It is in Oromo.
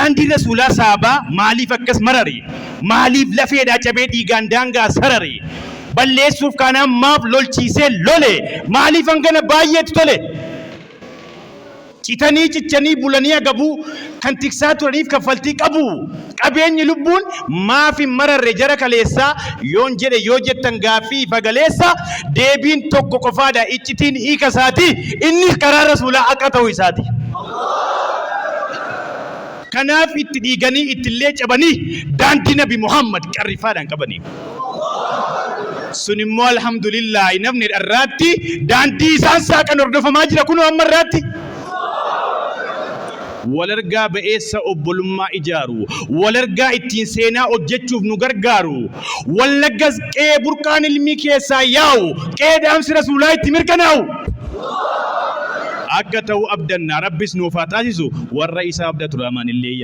daandii rasuulaa saabaa maaliif akkas marare? Maaliif lafeedhaa cabee dhiigaan daangaa sarare? Balleessuuf kanaan maaf lolchiisee lole? Maaliif hangana baay'eetu tole? Citanii cichanii bulanii agabuu kan tiksaa turaniif kaffaltii qabu. Qabeenyi lubbuun maaf hin mararre jara kaleessaa yoon jedhe yoo jettan gaaffii fagaleessa deebiin tokko qofaadha iccitiin hiika isaati inni karaa rasuulaa akka ta'u isaati. Kanaaf itti dhiiganii ittillee cabanii daandii Nabi Muhammad qarrifaadhaan qabanii. Sun immoo alhamdulillah namni irraatti daandii isaan saaqan hordofamaa jira kunoo amma irraatti. Walargaa ba'eessa obbolummaa ijaaru, walargaa ittiin seenaa hojjechuuf nu gargaaru, wallaggas qe'ee burqaan ilmii keessaa yaa'u, qe'ee dhaamsi rasuulaa itti mirkanaa'u. Akka ta'u abdanna Rabbis nuuf haa taasisu warra isaa abdatu raamaan illee